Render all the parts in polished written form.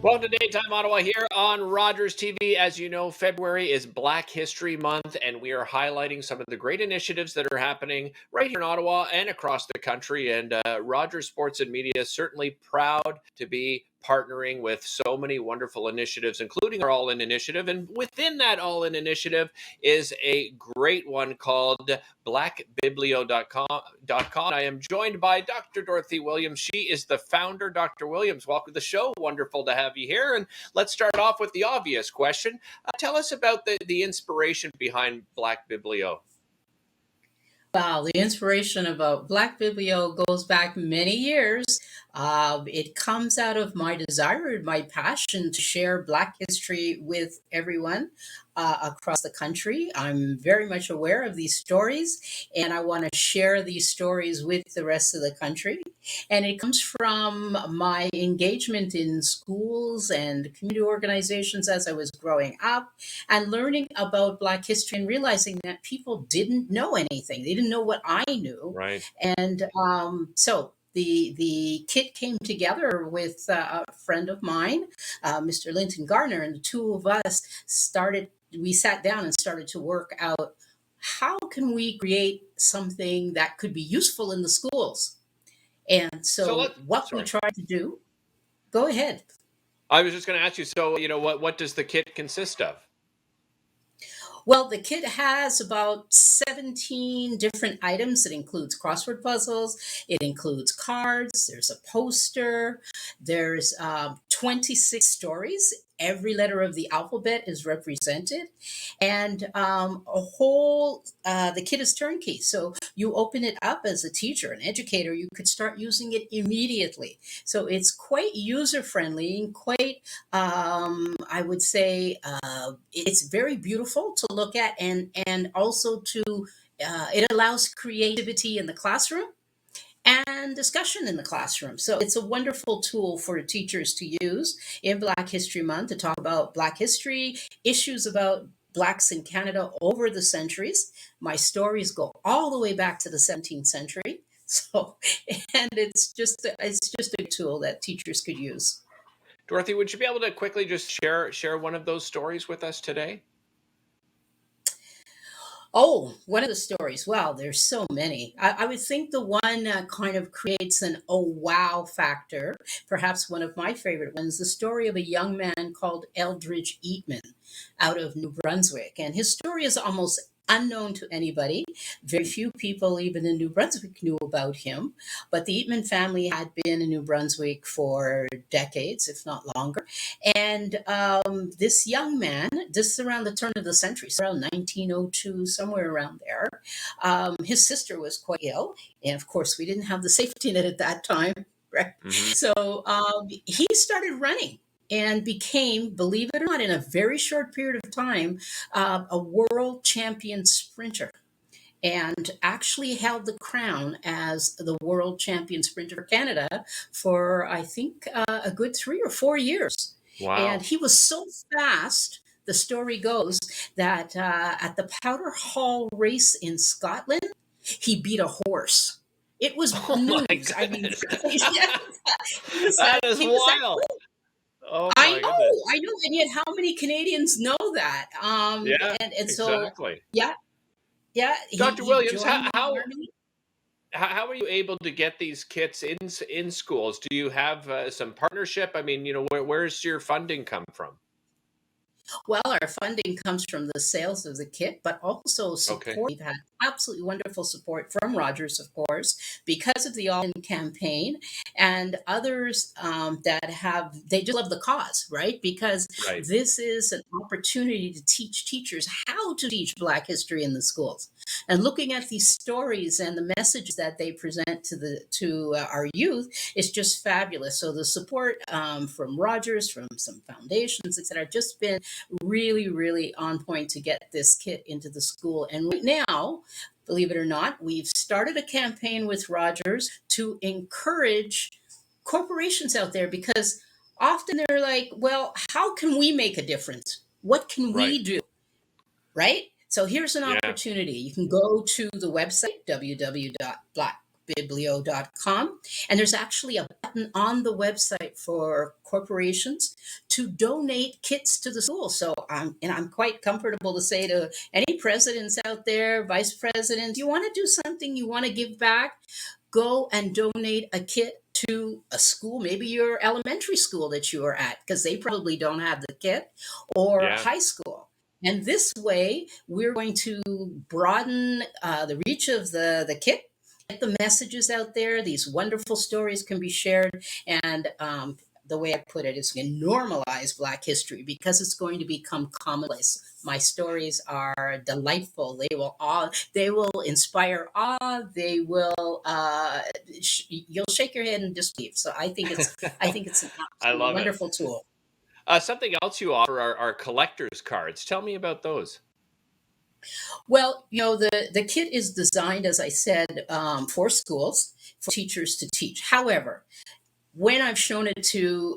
Welcome to Daytime Ottawa here on Rogers TV. As you know, February is Black History Month, and we are highlighting some of the great initiatives that are happening right here in Ottawa and across the country. And Rogers Sports and Media is certainly proud to be partnering with so many wonderful initiatives, including our All In initiative. And within that All In initiative is a great one called blackbiblio.com. I am joined by Dr. Dorothy Williams. She is the founder. Dr. Williams, welcome to the show. Wonderful to have you here. And let's start off with the obvious question. Tell us about the inspiration behind Black Biblio. Wow, the inspiration about Black Biblio goes back many years. It comes out of my desire, my passion to share Black history with everyone across the country. I'm very much aware of these stories, and I want to share these stories with the rest of the country. And it comes from my engagement in schools and community organizations as I was growing up and learning about Black history and realizing that people didn't know anything. They didn't know what I knew. Right. And so the kit came together with a friend of mine, Mr. Linton Gardner, and the two of us we sat down and started to work out how can we create something that could be useful in the schools. And so what we tried to do, go ahead. I was just going to ask you, so, what does the kit consist of? Well, the kit has about 17 different items. It includes crossword puzzles, it includes cards, there's a poster, there's 26 stories. Every letter of the alphabet is represented, and the kit is turnkey. So you open it up as a teacher, an educator, you could start using it immediately. So it's quite user friendly and quite, I would say, it's very beautiful to look at, and also it allows creativity in the classroom and discussion in the classroom. So it's a wonderful tool for teachers to use in Black History Month to talk about Black history, issues about Blacks in Canada over the centuries. My stories go all the way back to the 17th century. So, and it's just a tool that teachers could use. Dorothy, would you be able to quickly just share one of those stories with us today? Oh, one of the stories. Wow, there's so many. I would think the one that kind of creates an oh wow factor, perhaps one of my favorite ones, the story of a young man called Eldridge Eaton out of New Brunswick. And his story is almost unknown to anybody. Very few people, even in New Brunswick, knew about him. But the Eatman family had been in New Brunswick for decades, if not longer. And this young man, this is around the turn of the century, so around 1902, somewhere around there, his sister was quite ill. And of course, we didn't have the safety net at that time. Right. Mm-hmm. So he started running and became, believe it or not, in a very short period of time, a world champion sprinter, and actually held the crown as the world champion sprinter for Canada for, I think, a good 3 or 4 years. Wow. And he was so fast, the story goes, that at the Powder Hall race in Scotland, he beat a horse. It was news. I mean, that is wild. Oh, I know, and yet how many Canadians know that? Yeah, and so exactly. yeah. Dr. Williams, how army. are you able to get these kits in schools? Do you have some partnership? I mean, where's your funding come from? Well, our funding comes from the sales of the kit, but also support. Okay. We've had absolutely wonderful support from Rogers, of course, because of the All In campaign, and others they just love the cause, right? Because Right. this is an opportunity to teach teachers how to teach Black history in the schools. And looking at these stories and the messages that they present to our youth is just fabulous. So the support from Rogers, from some foundations, etc., just been really, really on point to get this kit into the school. And right now, believe it or not, we've started a campaign with Rogers to encourage corporations out there, because often they're like, well, how can we make a difference? What can we do? Right? So here's an opportunity. You can go to the website, www.blackbiblio.com, blackbiblio.com. And there's actually a button on the website for corporations to donate kits to the school. So I'm quite comfortable to say to any presidents out there, vice presidents, you want to do something, you want to give back, go and donate a kit to a school, maybe your elementary school that you are at, because they probably don't have the kit, or Yeah. high school. And this way, we're going to broaden the reach of the kit, get the messages out there. These wonderful stories can be shared. And the way I put it is going to normalize Black history because it's going to become commonplace. My stories are delightful. They will inspire awe. They will, you'll shake your head in disbelief. So I think it's an I absolutely love it. wonderful tool. Something else you offer are collector's cards. Tell me about those. Well, the kit is designed, as I said, for schools, for teachers to teach. However, when I've shown it to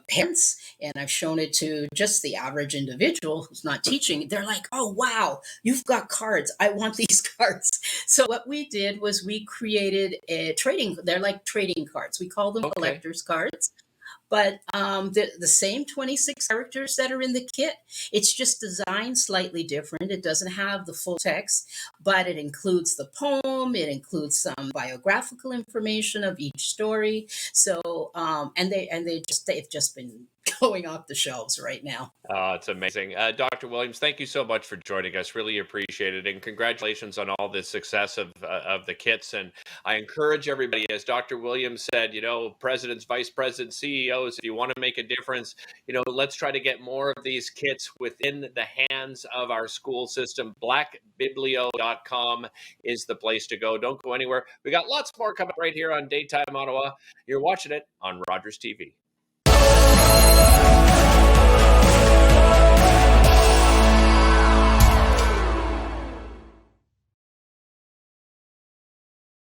parents and I've shown it to just the average individual who's not teaching, they're like, oh, wow, you've got cards. I want these cards. So what we did was we created they're like trading cards. We call them Okay. collector's cards. But the same 26 characters that are in the kit, it's just designed slightly different. It doesn't have the full text, but it includes the poem. It includes some biographical information of each story. So they've just been going off the shelves right now. Oh, it's amazing. Dr. Williams, thank you so much for joining us. Really appreciate it. And congratulations on all the success of the kits. And I encourage everybody, as Dr. Williams said, presidents, vice presidents, CEOs, if you want to make a difference, let's try to get more of these kits within the hands of our school system. Blackbiblio.com is the place to go. Don't go anywhere. We got lots more coming right here on Daytime Ottawa. You're watching it on Rogers TV.